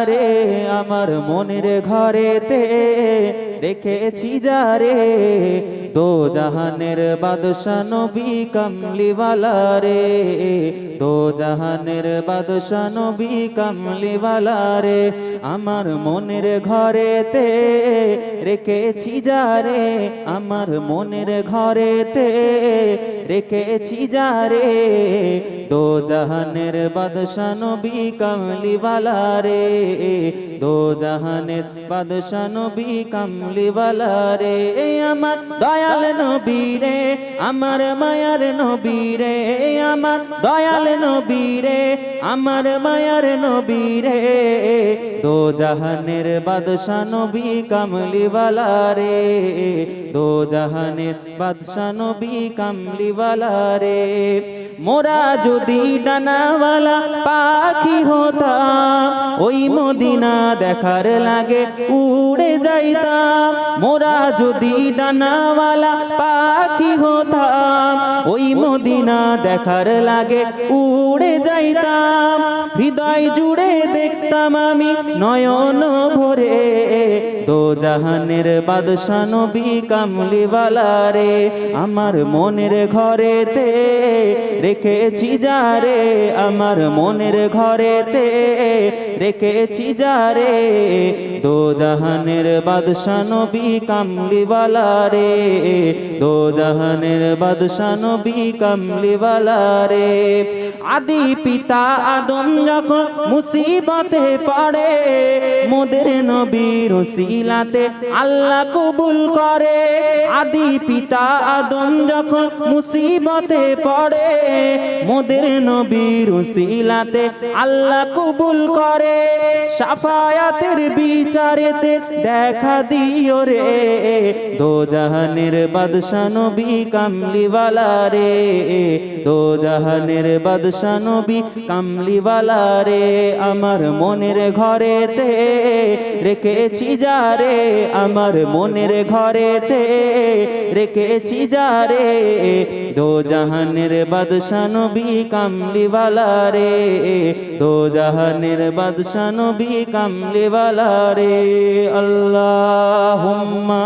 রে আমার মনের ঘরেতে রেখেছি যারে দো জাহানের বাদশা নবী কামলিওয়ালা রে দো জাহানের বাদশা নবী কামলিওয়ালা রে আমার মনের ঘরেতে রেখেছি যারে আমার মনের ঘরেতে রেখেছি যারে দো জাহানের বাদশা নবী কামলিওয়ালা রে দো জাহানের বাদশা নবী কামলিওয়ালা রে আমার দয়াল নবী রে আমার মায়ার নবী রে আমার দয়াল নবী রে আমার মায়ার নবী রে দো জাহানের বাদশা নবী কামলিওয়ালা রে দো জাহানের বাদশা নবী কামলিওয়ালা রে মোরা যদি ডানাওয়ালা পাখি হতাম ওই মদিনা দেখার লাগে উড়ে যাইতাম মোরা যদি ডানাওয়ালা পাখি হতাম ওই মদিনা দেখার লাগে উড়ে যাইতাম হৃদয় জুড়ে দেখতাম আমি নয়ন ভরে দো জাহানের বাদশা নবী কামলিওয়ালা রে আমার মনের ঘরেতে রেখেছি যারে আমার মনের ঘরেতে রেখেছি যারে দো জাহানের বাদশা নবী কামলিওয়ালা রে দো জাহানের বাদশা নবী কামলিওয়ালা রে আদি পিতা আদম যখন মুসিবতে পড়ে মোদের নবীর ওসিলাতে আল্লাহ কবুল করে আদি পিতা আদম যখন মুসিবতে পড়ে মোদের নবীর ওসিলাতে আল্লাহ কবুল করে শাফায়াতের বিচারেতে দেখা দিও রে দো জাহানের বাদশা নবী কামলিওয়ালা রে দো জাহানের বাদশা নবী কামলিওয়ালা রে আমার মনের ঘরেতে রেখেছি যারে আমার মনের ঘরেতে রেখেছি যারে দো জাহানের বাদশা নবী কামলিওয়ালা রে দো জাহানের বাদশা নবী কামলিওয়ালা রে আল্লাহুম্মা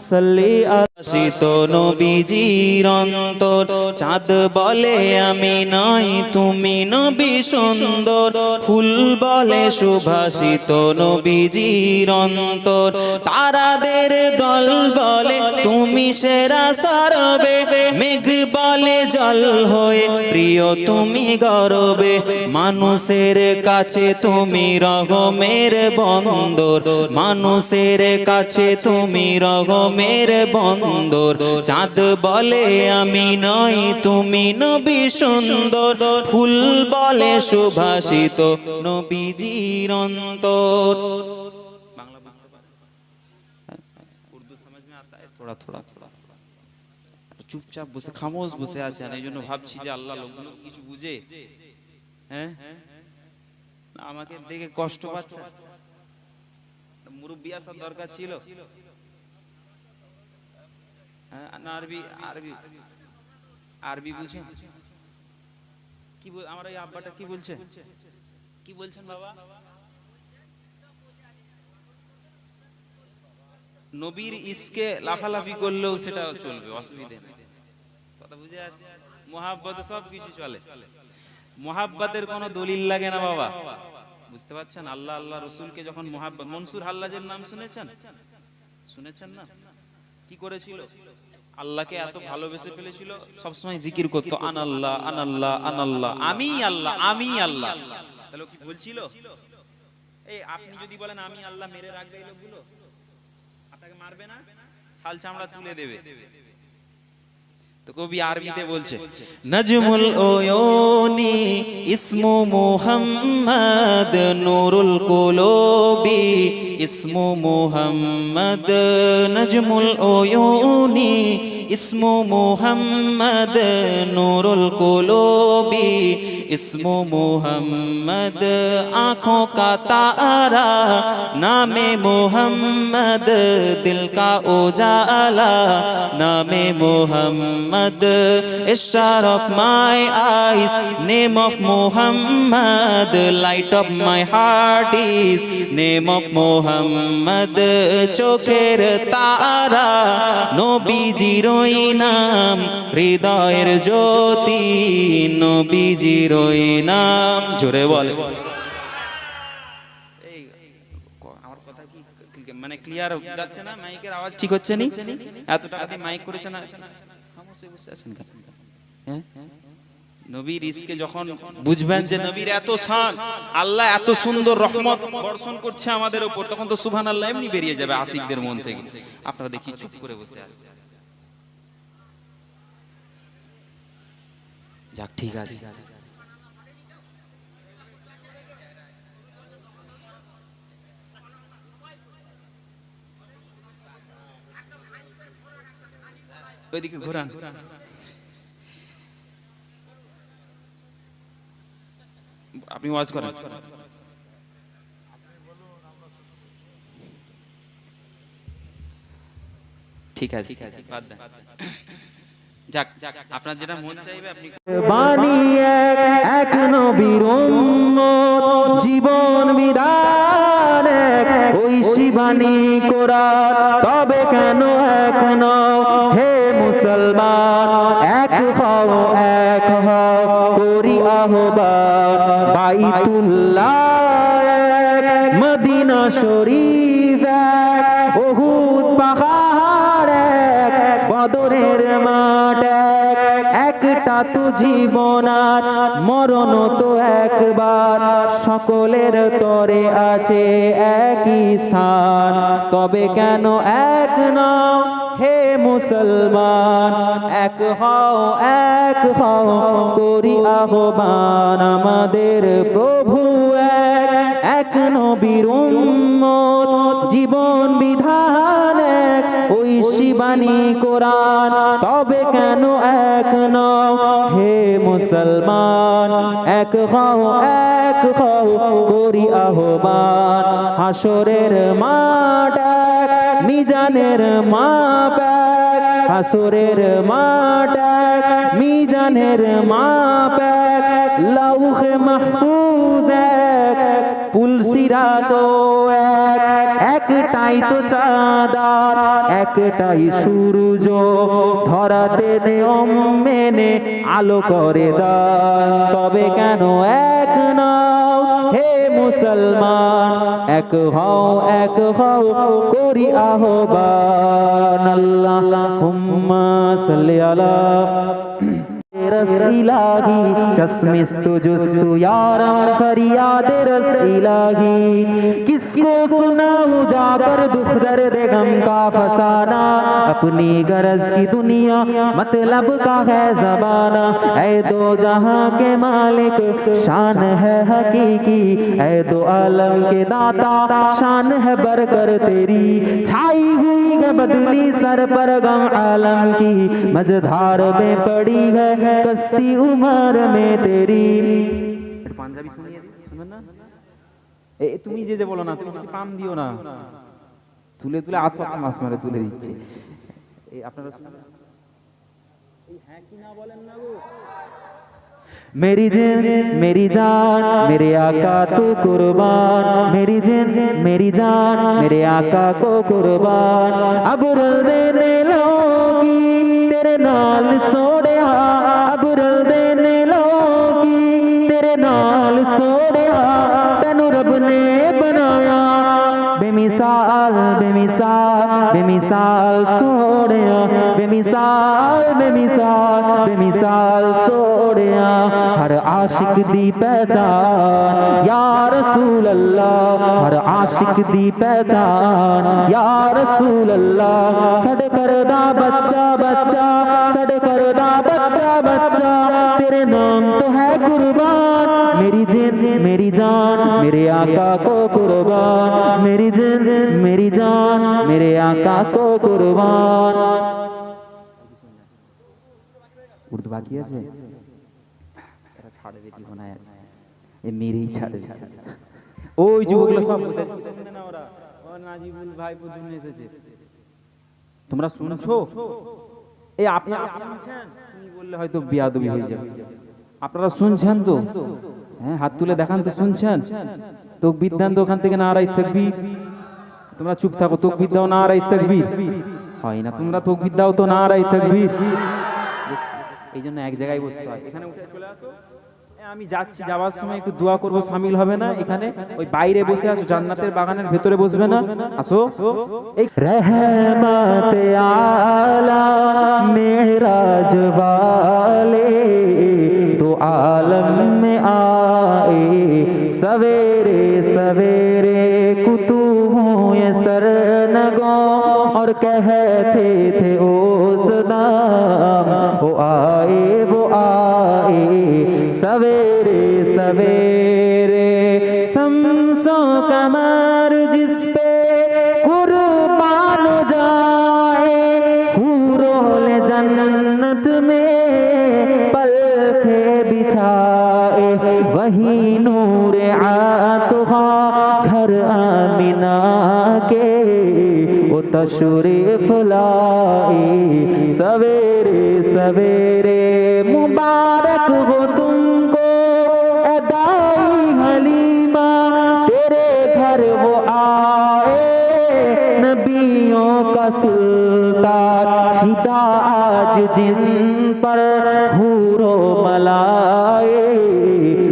সাল্লি আশিত নবীজির অন্তর চাঁদ বলে আমি নই তুমি নবী সুন্দর ফুল বলে সুভাষিত নবীজির অন্তর তারাদের দল বলে তুমি সেরা সরবে মেঘ বলে জল হয়ে প্রিয় তুমি গরবে মানুষের কাছে তুমি রহমের বন্দর মানুষের কাছে তুমি রহমের বন্দর চাঁদ বলে আমি নই তুমি নবী সুন্দর ফুল বলে সুভাষিত নবীজির অন্তর বাংলা বুঝতে পারেন উর্দু समझ में आता है थोड़ा थोड़ा চুপচাপ বসে খামোশ বসে আছেন এই জন্য ভাবছি যে আল্লাহ লোকগুলো কিছু বুঝে হ্যাঁ আমাকে দেখে কষ্ট পাচ্ছে মুরব্বি আসার দরকার ছিল হ্যাঁ না আরবি আরবি আরবি বুঝেন কি আমার এই আব্বাটা কি বলছে কি বলছেন বাবা নবীর ইশকে লাফালাফি করলেও সেটা চলবে অসুবিধা নেই কথা বুঝে আসছে মুহাব্বতে সব কিছু চলে মুহাব্বতের কোনো দলিল লাগে না বাবা বুঝতে পারছেন আল্লাহ আল্লাহ রাসূলকে যখন মুহাব্বত মনসুর হাল্লাজের নাম শুনেছেন শুনেছেন না কি করেছিল আল্লাহকে এত ভালোবেসে ফেলেছিল সব সময় জিকির করত আনাল্লাহ আনাল্লাহ আনাল্লাহ আমি আল্লাহ আমি আল্লাহ তাহলে কি বলছিল এই আপনি যদি বলেন আমি আল্লাহ মেরে রাখবে এই লোকগুলো আপনাকে মারবে না ছাল চামড়া তুলে দেবে তো কবি আরবিতে বলছে নজমুল ওয়ুনি ইসমু মুহাম্মদ নূরুল কুলুবি ইসমু মুহাম্মদ নজমুল ওয়ুনি ইসমু মুহাম্মদ নূরুল কুলুবি, ইসমু মুহাম্মদ आँखों का तारा, नामे मुहम्मद दिल का उजाला, नामे Muhammad star of my eyes, name of Muhammad light of my heart is, name of Muhammad চোখের তারা, নবীজির ওই নাম হৃদয়ের জ্যোতি, নবীজির ওই নাম। জোরে বলে। আমার কথা কি মানে ক্লিয়ার যাচ্ছে না? মাইকের আওয়াজ ঠিক হচ্ছে নি? এত টাকা দিয়ে মাইক করেছে না, খামোশে বসে আছেন কেন? হ্যাঁ, নবীর ইসকে যখন বুঝবেন যে নবীর এত শান, আল্লাহ এত সুন্দর রহমত বর্ষণ করছে আমাদের উপর, তখন তো সুবহানাল্লাহ এমনি বেরিয়ে যাবে আশিকদের মন থেকে। আপনারা দেখি চুপ করে বসে আছেন। যাক, ঠিক আছে। ওইদিকে ঘোরান। আপনি ওয়াজ করেন। ঠিক আছে, যাক, আপনার যেটা মন চাইবে আপনি বাণী এক নবীর উম্মত, জীবন বিধান এক ঐশী বাণী কোরআন, তবে কেন এক নও হে মুসলমান, এক হও এক হও করি আহ্বান, বাইতুল্লাহ এক, মদিনা শরীফ এক, উহুদ পাহাড় এক, বদরের মাঠ এক, একটা তো জীবন আর মরণ তো একবার, সকলের তরে আছে একই স্থান, তবে কেন এক নও হে মুসলমান, এক হও করি আহ্বান, আমাদের প্রভু এক নবীর উম্মত, জীবন বিধান এক ঐশী বাণী কোরআন, তবে কেন এক নও হে মুসলমান, এক হও করি আহ্বান, হাসরের মাঠ এক, মিজানের মাপ এক, হাসরের মাঠ এক, মিজানের মাপ এক, লৌহে মাহফুজ এক, পুলসিরাত এক, একটাই তো চাঁদার একটাই সূর্য, ধরাতে নিয়ম মেনে আলো করে দান, তবে কেন এক নও হে মুসলমান, এক হও করি আহ্বান, আল্লাহুম্মা সাল্লি আলা रस इलाही, चश्मिस्तु जुस्तु यारम फरियाद रस इलाही, किसको सुनाऊं जाकर दुख दर्द गम का फसाना, अपनी गरज की दुनिया मतलब का है जमाना, ऐ दो जहां के मालिक शान है हकीकी, ऐ दो आलम के दाता शान है बरकर तेरी, छाई हुई है बदली सर पर गम आलम की, मझधार में पड़ी है कस्ती उमर में तेरी। পাঞ্জাবি শুনবেন না? তুমি যে বলো না, তুমি পাম দিও না, তুলে মাছ মারে তুলে দিচ্ছে। আপনারা হ্যাঁ কি না বলেন না গো। मेरी जिन मेरी जान मेरे आका तू कुर्बान, मेरी जिन मेरी जान मेरे आका को कुर्बान, अब रुल देने लोगी तेरे नाल सोड़िया, अब रुल देने लोगी तेरे नाल सोड़िया, तेनू रब ने बनाया बेमिसाल बेमिसाल बेमिसाल सोड़िया, बेमिसाल बेमिसाल बेमिसाल सोड़िया, हर आशिक दी पहचान या रसूल अल्लाह, हर आशिक दी पहचान या रसूल अल्लाह, सड़ करदा बच्चा बच्चा, सड़ करदा बच्चा बच्चा, तेरे नाम तो है कुर्बान, मेरी जिन मेरी जान मेरे आका को कुर्बान, मेरी जिन मेरी जान मेरे आका को कुर्बान। উর্দু বাকি আছে, এরা ছাড়ে যে ঠিকানায় আছে, এ মেরেই ছাড়ে। ওই যুবকগুলো সব বসে আছে, শুনবে না ওরা? ও নাজিবুল ভাই পর্যন্ত এসেছে, তোমরা শুনছো? এই আপনারা শুনছেন? তুমি বললে হয়তো বিয়াদবি হয়ে যাবে। আপনারা শুনছেন তো? হ্যাঁ, হাত তুলে দেখান তো শুনছেন? তাকবীর দেন তো ওখান থেকে, নারায়ে তাকবীর। তোমরা চুপ থাকো, তাকবীর দাও, নারায়ে তাকবীর। হয় না, তোমরা তাকবীর দাও তো, নারায়ে তাকবীর। এই জন্য এক জায়গায় বসতে হয়। এখানে উঠে চলে আসো। আমি যাচ্ছি, যাওয়ার সময় একটু দোয়া করব, শামিল হবে না? এখানে ওই বাইরে বসে আছো, জান্নাতের বাগানের ভেতরে বসবে না? আসো। রহমত আলা মেরাজ वाले तो आलम में आए सवेरे सवेरे कुतुबों ये सरनगो और कहते थे उस नाम वो आए सवेरे सवेरे शम्सो कमर जिस पे कुर्बान जाए हुरोल जन्नत में पलके बिछाए वही नूर आतहा घर आमिना के वो तशरीफ लाए सवेरे सवेरे मुबारक हो तुमको ए दाई हलीमा तेरे घर वो आए नबियों का सुल्तान फिदा आज जिन पर हूरो मलाए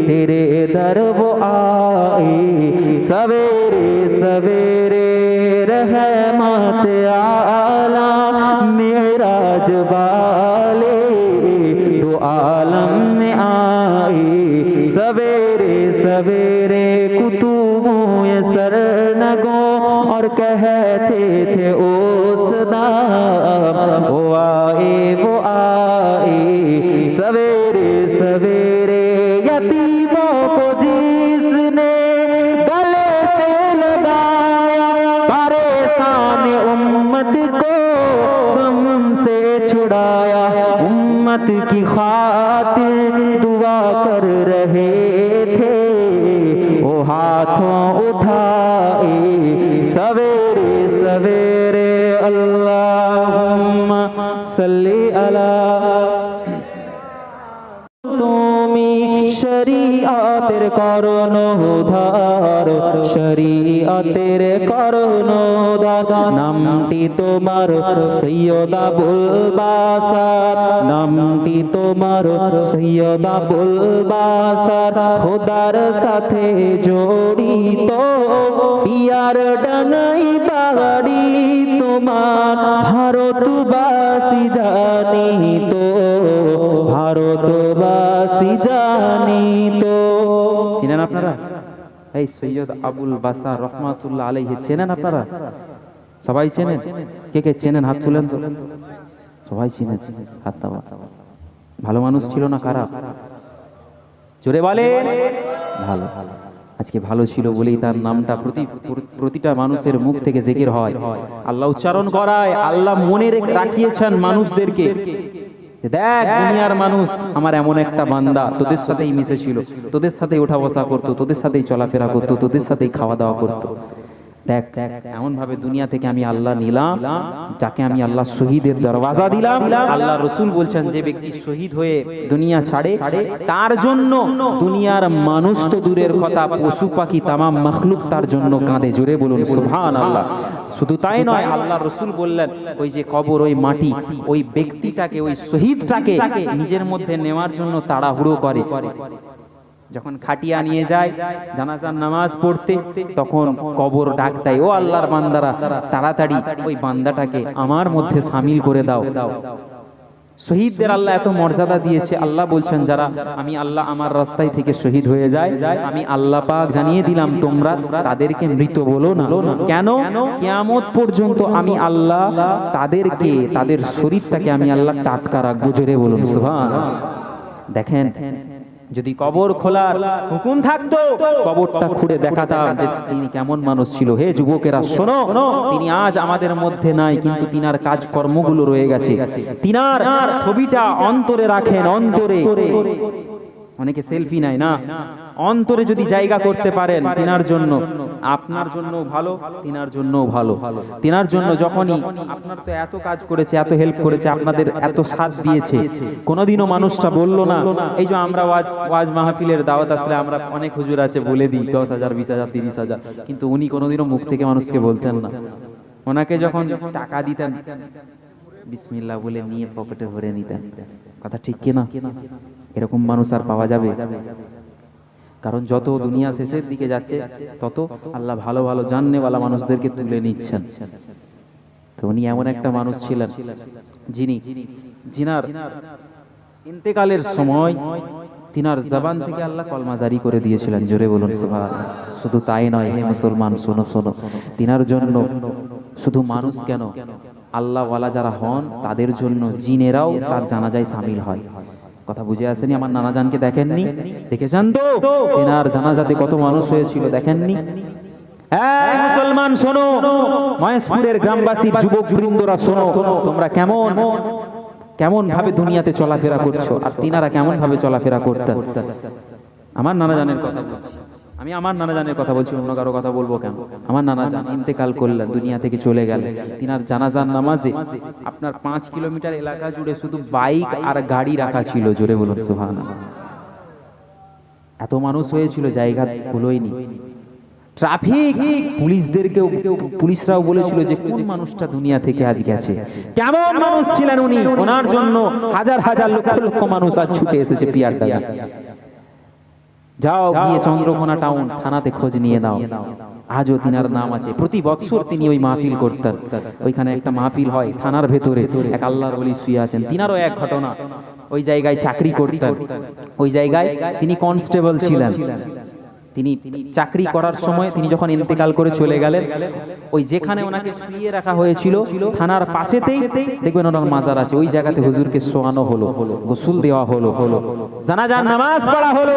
तेरे दर वो आए सवेरे सवेरे रहमत आला मेराज वाले दो आलम में आए सवेरे सवेरे कुतुबों ये सरनगो और कहते थे उस नाम वो आए सवेरे सवेरे यतीमों को जिसने गले से लगाया परेशान उम्मत को गम से छुड़ाया उम्मत की खातिर दुआ कर रहे थे वो हाथों उठाए सवेरे सवेरे अल्लाहुम्मा सल्ली अला তুমি শরীয়তের কর্ণধার শরীয়তের কর্ণধার নামটি তোমার সৈয়দ আবুল বাসার নামটি তোমার সৈয়দ আবুল বাসার খোদার সাথে জড়িত পিয়ার ডাঙ্গাই বাড়ি তোমার ভারতবাসী জানিত ভারতবাসী জানিত চিনেন আপনারা এই সৈয়দ আবুল বাসার রহমাতুল্লাহ আলাইহি চেনেন আপনারা সবাই চেনেন কে কে চেনেন হাত তুলেন তো সবাই চিনেন হাত দাও ভালো মানুষ ছিল না খারাপ জোরে বলেন ভালো আজকে ভালো ছিল বলেই তার নামটা প্রতিটা মানুষের মুখ থেকে জিকির হয় আল্লাহ উচ্চারণ করায় আল্লাহ মনে রাখিয়েছেন মানুষদেরকে দেখ দুনিয়ার মানুষ আমার এমন একটা বান্দা তোদের সাথেই মিশেছিল তোদের সাথেই ওঠা বসা করতো তোদের সাথেই চলাফেরা করতো তোদের সাথেই খাওয়া দাওয়া করতো দেখ এমন ভাবে দুনিয়া থেকে আমি আল্লাহ নিলাম যাকে আমি আল্লাহ শহীদের দরওয়াজা দিলাম আল্লাহ রাসূল বলছেন যে ব্যক্তি শহীদ হয়ে দুনিয়া ছাড়ে তার জন্য দুনিয়ার মানুষ তো দূরের কথা পশু পাখি तमाम মখলুক তার জন্য কাঁদে জোরে বলুন সুবহানাল্লাহ শুধু তাই নয় আল্লাহ রাসূল বললেন ওই যে কবর ওই মাটি ওই ব্যক্তিটাকে ওই শহীদটাকে নিজের মধ্যে নেওয়ার জন্য তাড়াহুড়ো করে যখন খাটিয়া নিয়ে যায় জানাজার নামাজ পড়তে তখন কবর ডাক দেয় ও আল্লাহর বান্দারা তাড়াতাড়ি ওই বান্দাটাকে আমার মধ্যে শামিল করে দাও শহীদদের আল্লাহ এত মর্যাদা দিয়েছে আল্লাহ বলছেন যারা আমি আল্লাহ আমার রাস্তায় থেকে শহীদ হয়ে যায় আমি আল্লাহ পাক জানিয়ে দিলাম তোমরা তাদেরকে মৃত বলো না কেন কিয়ামত পর্যন্ত আমি আল্লাহ তাদেরকে তাদের শরীরটাকে আমি আল্লাহ টাটকা রাখবো জোরে বলুন সুবহানাল্লাহ দেখেন যদি কবর খোলার হুকুম থাকতো কবরটা খুঁড়ে দেখাতাম যে তিনি কেমন মানুষ ছিল। হে যুবকেরা শোনো, তিনি আজ আমাদের মধ্যে নাই, কিন্তু তিনার কাজকর্মগুলো রয়ে গেছে। তিনার ছবিটা অন্তরে রাখেন, অন্তরে। অনেকে সেলফি নেয় না, অন্তরে যদি জায়গা করতে পারেন তিনার জন্য, আপনার জন্য ভালো, তিনার জন্য ভালো। তিনার জন্য যখনই আপনার তো এত কাজ করেছে, এত হেল্প করেছে, আপনাদের এত সাথ দিয়েছে, কোনোদিনও মানুষটা বললো না। এই যে আমরা ওয়াজ মাহফিলের দাওয়াত আসলে আমরা অনেক হুজুর আছে বলে দিই 10,000 20,000 30,000, কিন্তু উনি কোনোদিনও মুখ থেকে মানুষকে বলতেন না। ওনাকে যখন টাকা দিতেন বিসমিল্লাহ বলে নিয়ে পকেটে ভরে নিতেন। কথা ঠিক কিনা? এরকম মানুষ আর পাওয়া যাবে? কারণ যত দুনিয়া শেষের দিকে যাচ্ছে তত আল্লাহ ভালো ভালো জাননেওয়ালা মানুষদেরকে তুলে নিচ্ছেন। তো উনি এমন একটা মানুষ ছিলেন যিনার ইন্তেকালের সময় তিনার জবান থেকে আল্লাহ কলমা জারি করে দিয়েছিলেন। জোরে বলুন সুবহানাল্লাহ। শুধু তাই নয়, হে মুসলমান শোনো শোনো, তিনার জন্য শুধু মানুষ কেন, আল্লাহ ওয়ালা যারা হন তাদের জন্য জিনেরাও তার জানাজায় শামিল হয়। কথা বুঝে আসেনি? আমার নানা জানকে দেখেননি? দেখেছেন তো তিনার জানাজাতে কত মানুষ হয়েছিল, দেখেননি? হ্যাঁ মুসলমান শোনো, মহেশপুরের গ্রামবাসী যুবক বৃন্দরা শোনো, তোমরা কেমন ভাবে দুনিয়াতে চলাফেরা করছো, আর তিনারা কেমন ভাবে চলাফেরা করতেন। আমার নানা জানের কথা বলছি, আমি আমার নানা জানের কথা বলছি, অন্য কারো কথা বলবো কেন? আমার নানা জান ইন্তেকাল করলেন, দুনিয়া থেকে চলে গেলেন। তিনার জানাজার নামাজে আপনার 5 কিলোমিটার এলাকা জুড়ে শুধু বাইক আর গাড়ি রাখা ছিল। জোরে বলুন সুবহানাল্লাহ। এত মানুষ হয়েছিল, জায়গা হলোইনি। ট্রাফিক পুলিশরাও বলেছিল যে কোন মানুষটা দুনিয়া থেকে আজ গেছে, কেমন মানুষ ছিলেন উনি। ওনার জন্য হাজার হাজার লক্ষ লক্ষ মানুষ আজ ছুটে এসেছে পিয়ারডাঙ্গা। যাও গিয়ে চন্দ্রকোনা টাউন থানাতে খোঁজ নিয়ে নাও, আজও তিনার নাম আছে। প্রতি বছর তিনি ওই মাহফিল করতেন। ওইখানে একটা মাহফিল হয় থানার ভেতরে, এক আল্লাহর ওলি শুয়ে আছেন। তিনারও এক ঘটনা, ওই জায়গায় চাকরি করতেন, ওই জায়গায় তিনি কনস্টেবল ছিলেন। তিনি চাকরি করার সময় তিনি যখন ইন্তেকাল করে চলে গেলেন, ওই যেখানে ওনাকে শুইয়ে রাখা হয়েছিল থানার পাশেতেই দেখবেন ওনার মাজার আছে। ওই জায়গাতে হুজুরকে শোয়ানো হলো, গোসল দেওয়া হলো, জানাজার নামাজ পড়া হলো।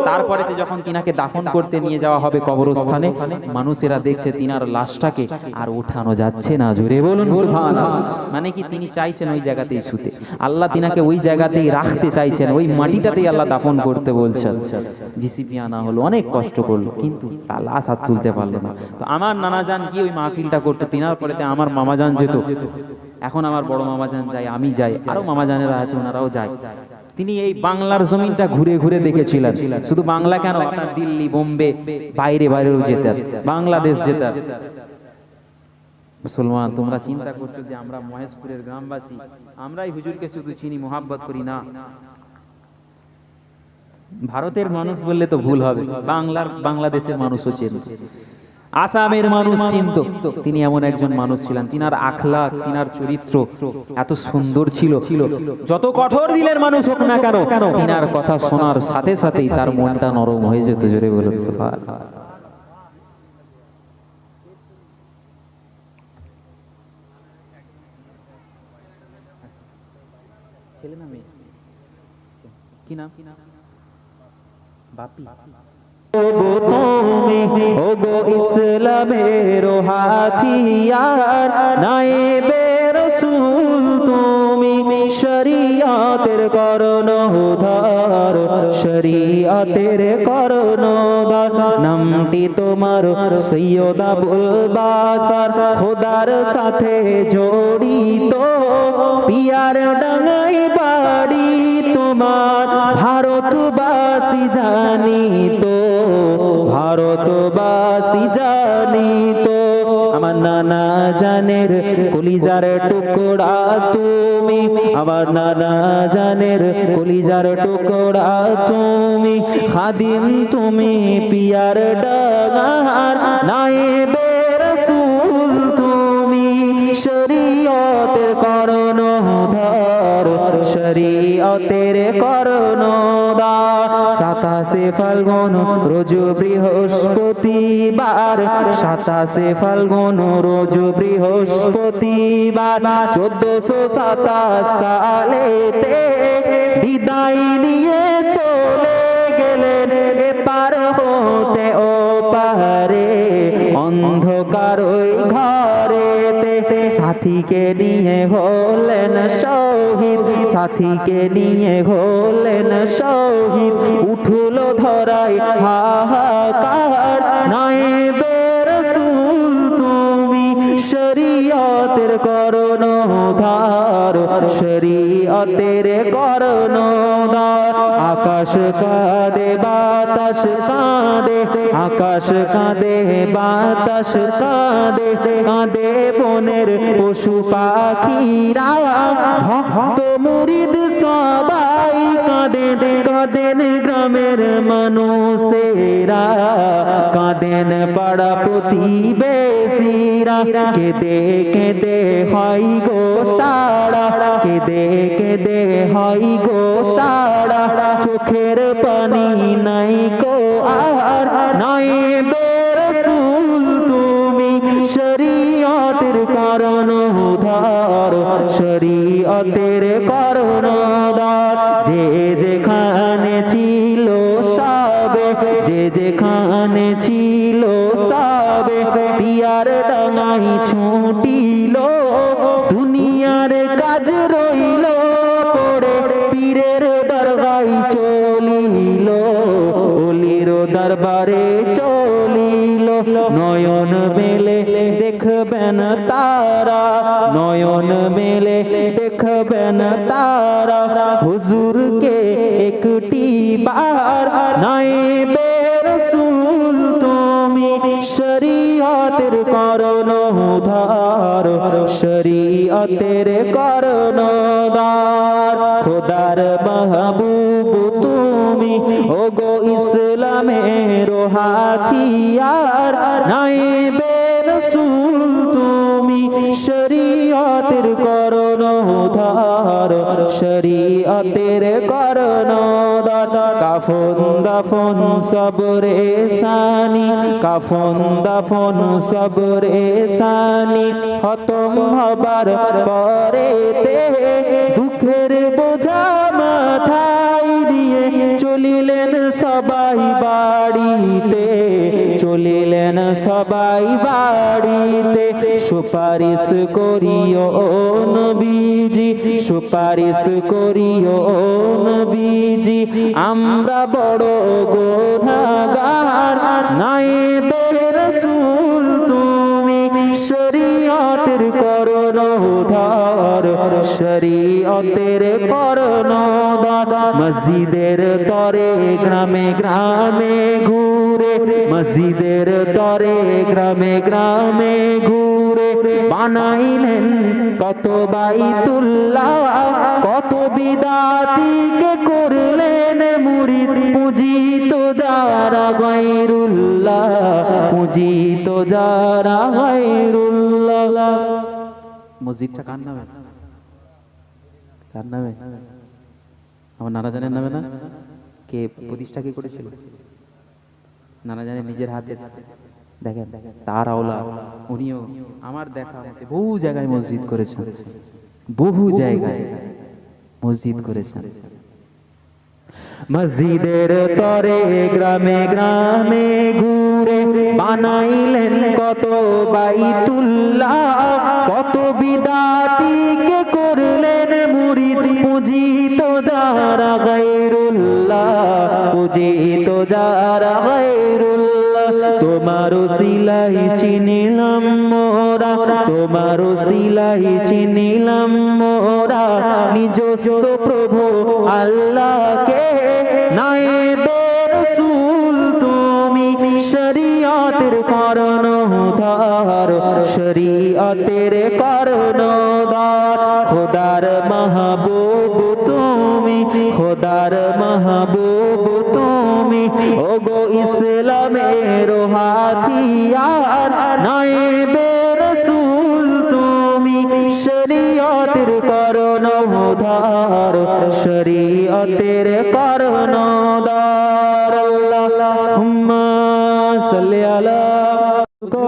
তারপরে যখন তিনাকে দাফন করতে নিয়ে যাওয়া হবে কবরস্থানে, মানুষেরা দেখছে তিনার লাশটাকে আর উঠানো যাচ্ছে না। জোরে বলুন সুবহানাল্লাহ। মানে কি তিনি চাইছেন ওই জায়গাতেই শুতে, আল্লাহ তিনাকে ওই জায়গাতেই রাখতে চাইছেন, ওই মাটিটাতেই আল্লাহ দাফন করতে বলছেন। জিসিপি আনা হলো, অনেক কষ্ট করলো, কিন্তু তার লাশ হাত তুলতে পারলো না। তো আমার নানা জান কি ওই মাহফিলটা করতো, তিনার পরেতে আমার মামা জান যেত। এখন আমার বড় মামা জান যায়, আমি যাই, আরো মামা জানেরা আছে ওনারাও যায়। তিনি এই বাংলার জমিনটা ঘুরে ঘুরে দেখেছিলেন। শুধু বাংলা কেন, আপনার দিল্লি, বোম্বে, বাইরেও যেতেন, বাংলাদেশ যেতেন। মুসলমান তোমরা চিন্তা করছো যে আমরা মহেশপুরের গ্রামবাসী আমরাই হুজুরকে শুধু চিনি, মোহাব্বত করি না। ভারতের মানুষ বললে তো ভুল হবে, বাংলাদেশের মানুষও চিনত, আসামের মানুষ চিনত। তিনি এমন একজন মানুষ ছিলেন, তিনার আখলাক, তিনার চরিত্র এত সুন্দর ছিল। যত কঠোর দিলের মানুষ হোক না কেন, তিনার কথা শোনার সাথে সাথেই তার মনটা নরম হয়ে যেত। জোরে বলুন সুবহানাল্লাহ। ছেলে না মেয়ে? কি নাম? বাপি। তুমি ওগো ইসলামের হাতিয়ার, নায়েবে রাসূল তুমি, শরীয়তের কর্ণধার, শরীয়তের কর্ণধার। নামটি তোমার সৈয়দ আবুল বাসার, খোদার সাথে জড়িত, পিয়ার ডাঙ্গায় বাড়ি তোমার। ভারতবাসী জানিত, ভারতবাসী জানিত, আমার নানা জানের কলিজার টুকরা তুমি, আমার নানা জানের কলিজার টুকরা তুমি। খাদিম তুমি পিয়ার ডাঙ্গার, নায়েবে রাসূল তুমি, শরীয়তের কর্ণধার, শরীয়তের কর্ণধার। 27 ফাল্গুন রোজ বৃহস্পতিবার, 27 ফাল্গুন রোজ বৃহস্পতিবার, 1427 সালেতে বিদায় নিয়ে চলে পার হতে ও পারে অন্ধকার ওই ঘরেতে সাথীকে নিয়ে হলেন শহীদ, সাথীকে নিয়ে হলেন শহীদ। উঠলো ধরায় হাহাকার, নায়েবে রাসূল তুমি শরীয়তের কর্ণধার, শরীয়তের কর্ণধার। আকাশ কাঁদে বাতাস কাঁদে, আকাশ কাঁদে বাতাস কাঁদে, কাঁদে বনের পশু পাখিরা, ভক্ত মুরিদ সবাই কাঁদেন, কাঁদেন গ্রামের মানুষেরা, কাঁদেন পাড়া প্রতিবেশীরা। কেঁদে কেঁদে হয় গো সারা, কেঁদে কেঁদে হয় গো সারা, চোখের পানি নাই কো আর। নায়েবে রাসূল তুমি শরীয়তের কর্ণধার, শরীয়তের কর্ণধার। যে যেখানে ছিল সবে, যে যেখানে ছিল সবে, পিয়ার ডাঙাই ছুটিল, দুনিয়ার কাজ রইল পড়ে, পীরের দরগায় চলিল, ওলির দরবারে চলিল। নয়ন মেলে দেখবেন তারা, নয়ন মেলে দেখবেন তারা, হুজুরকে একটি বার। নায়েবে রাসূল তুমি শরীয়তের কর্ণধার, শরীয়তের কর্ণধার। খোদার মাহবুব তুমি ওগো ইসলামের হাতিয়ার। নায়েবে রাসূল তুমি শরীয়তের কর্ণধার, শরীয়তের কর্ণধার। কাফন দাফন সবরে সানি, কাফন দাফন সবরে সানি, খতম হবার পরেতে দুঃখের বোঝা মাথায় নিয়ে চলিলেন সবাই বাড়িতে, চলিলেন সবাই বাড়িতে। সুপারিশ করিও নবীজি, সুপারিশ করিও নবীজি, আমরা বড় গুনাহগার। নায়েবে রাসূল তুমি শরীয়তের কর্ণধার, শরীয়তের কর্ণধার। মসজিদের তরে গ্রামে গ্রামে ঘুরে, মসজিদের তরে গ্রামে গ্রামে ঘুরে, বানাইলেন কত বাইতুল্লাহ, কত বিদাতিকে করলেন মুরিদ। পূজিত যারা গায়রুল্লাহ, পূজিত যারা গায়রুল্লাহ। মসজিদটা কার নামে? কার নামে? আমার নানা জানের নামে না? কে প্রতিষ্ঠা কে করেছিল? নানা জানে নিজের হাতে। দেখেন তার আওলা, উনিও আমার দেখা মতে বহু জায়গায় মসজিদ করেছেন, বহু জায়গায় মসজিদ করেছেন। মসজিদের তরে গ্রামে গ্রামে ঘুরে, বানাইলেন কত বাইতুল্লাহ, কত বিদাতিকে করলেন মুরিদ। পূজিত যারা গায়রুল্লাহ, পূজিত যারা গায়রুল্লাহ। তোমারও সিলাই চিনিলাম মোরা, তোমারও সিলাই চিনিলাম মোরা, নিজস্ব প্রভু আল্লাহকে। নায়েবে রাসূল তুমি শরীয়তের কর্ণধার, শরীয়তের কর্ণধার। খোদার মাহবুব তুমি, খোদার মাহবুব তুমি ওগো ইসলামের হাতিয়ার। নায়েবে রাসূল তুমি শরীয়তের কর্ণধার, শরীয়তের কর্ণধার। আল্লাহুম্মা সাল্লি আলা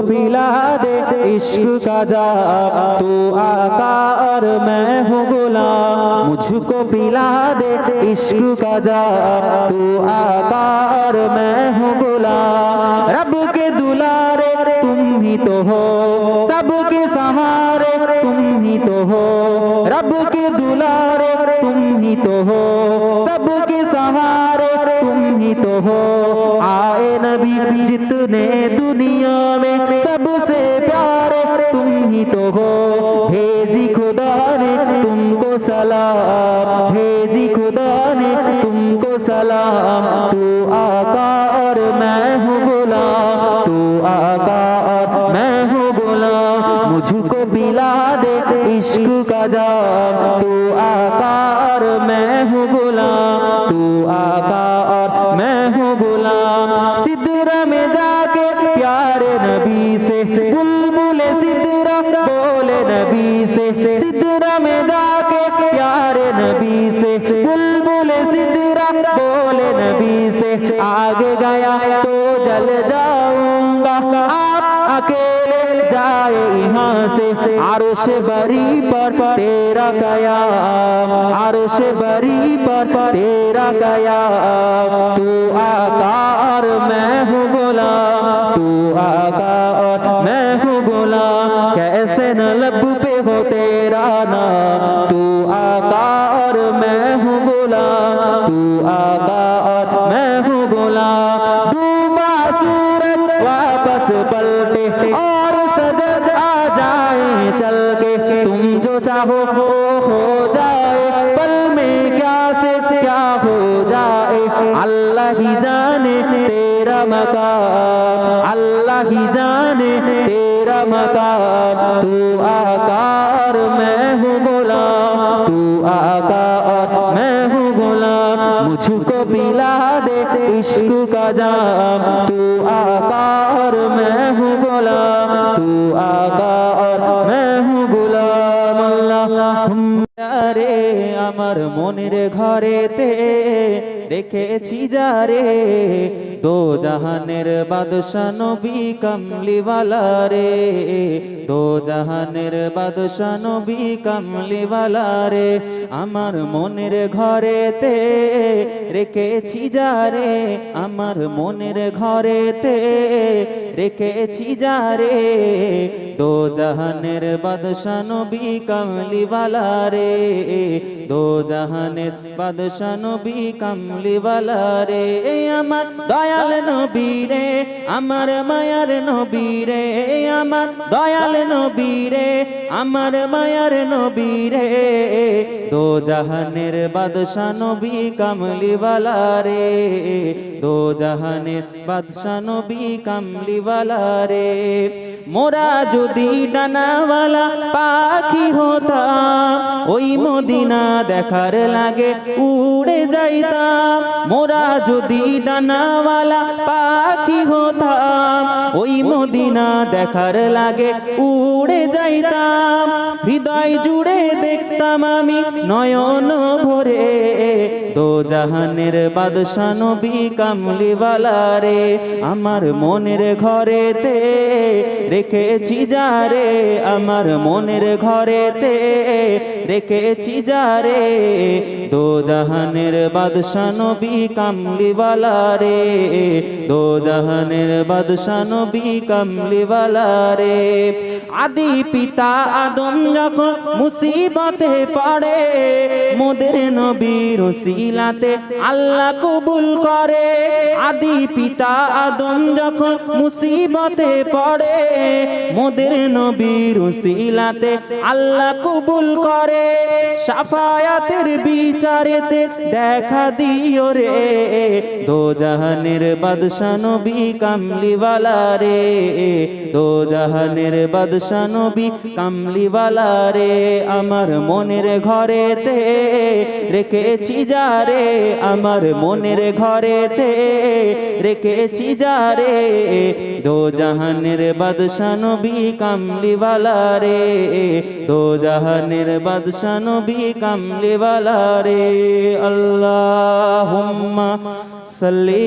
पिला दे इश्क का जाम, तू आका और मैं हूँ गुलाम, मुझको पिला दे इश्क का जाम, तू आका और मैं हूँ गुलाम। रब के दुलारे तुम ही तो हो, सबके सहारे तुम ही तो हो, रब के दुलारे तुम ही तो हो, सबके सहारे तुम ही तो हो। आए नबी जितने दुनिया में सबसे प्यारे तुम ही तो हो, भेजी खुदा ने तुमको सलाम, भेजी खुदा ने तुमको सलाम। तू आका और मैं हूँ गुलाम, तू आका और मैं हूँ गुलाम, मुझको पिला दे इश्क का जाम, तू आका और मैं हूँ गुलाम, तू आका और मैं हूँ गुलाम। सिदरा में जाके प्यारे नबी से बुलबुले सिदरा बोले नबी से, सिदरा में जाके प्यारे नबी से बुलबुले सिदरा बोले नबी से। आगे गया तो जल जाऊंगा, आप अकेले जाए यहाँ से। अर्श बरी पर तेरा कयाम, अर्श बरी पर तेरा कयाम। तू आका और मैं हूँ गुलाम, तू आका और मैं हूँ गुलाम, कैसे न लब पे हो तेरा नाम। तू आका और मैं हूँ गुलाम, तू आका और मैं हूँ गुलाम। डूबा सूरज वापस पलटे और सजद आ जाए चल के, तुम जो चाहो वो हो जाए, पल में क्या से क्या हो जाए। अल्लाह ही जाने तेरा मकाम, अल्लाह ही जाने तेरा मकाम। तू आका और मैं हूँ गुलाम, तू आका और मैं हूँ गुलाम, मुझको पिला दे इश्क का जाम। तू आका और मैं हूँ गुलाम, तू आका और मैं हूँ गुलाम। अल्लाह रे আমার মনের ঘরেতে রেখেছি যারে, দো জাহানের বাদশা নবী কামলিওয়ালা রে, দো জাহানের বাদশা নবী কামলিওয়ালা রে। আমার মনের ঘরেতে রেখেছি যারে, আমার মনের ঘরেতে রেখেছি যারে, দো জাহানের বাদশা নবী কামলিওয়ালা রে, দো জাহানের বাদশা নবী কামলিওয়ালা রে। আমার দয়াল নবী রে, আমার মায়ার নবী রে, আমার দয়াল নবী রে, আমার মায়ার নবী রে, দো জাহানের বাদশা নবী কামলিওয়ালা রে, দো জাহানের বাদশা নবী কামলিওয়ালা রে। মোরা যদি ডানাওয়ালা পাখি হতাম, ওই মদিনা দেখার লাগে উড়ে যাইতাম। মোরা যদি ডানাওয়ালা পাখি হতাম, ওই মদিনা দেখার লাগে উড়ে যাইতাম। হৃদয় জুড়ে দেখতাম আমি নয়ন ভরে, দো জাহানের বাদশা নবী কামলিওয়ালা রে। আমার মনের ঘরেতে রেখেছি যারে, আমার মনের ঘরেতে রেখেছি যারে, দো জাহানের বাদশা নবী কামলিওয়ালা রে, দো জাহানের বাদশা নবী কামলিওয়ালা রে। আদি পিতা আদম যখন মুসিবতে পড়ে, মোদের নবীর ওসিলাতে আল্লাহ কবুল করে। আদি পিতা আদম যখন মুসিবতে পড়ে, মোদের নবীর ওসিলাতে আল্লাহ কবুল করে। শাফায়াতের বিচারেতে দেখা দিও রে, দো জাহানের বাদশা নবী কামলিওয়ালা রে, দো জাহানের বাদশা নবী কামলিওয়ালা রে। আমার মনের ঘরেতে রেখেছি যারে, আমার মনের ঘরেতে রেখেছি যারে, দো জাহানের বাদশা নবী কামলিওয়ালা রে, দো জাহানের বাদশা নবী কামলিওয়ালা রে। আল্লাহুম্মা সাল্লি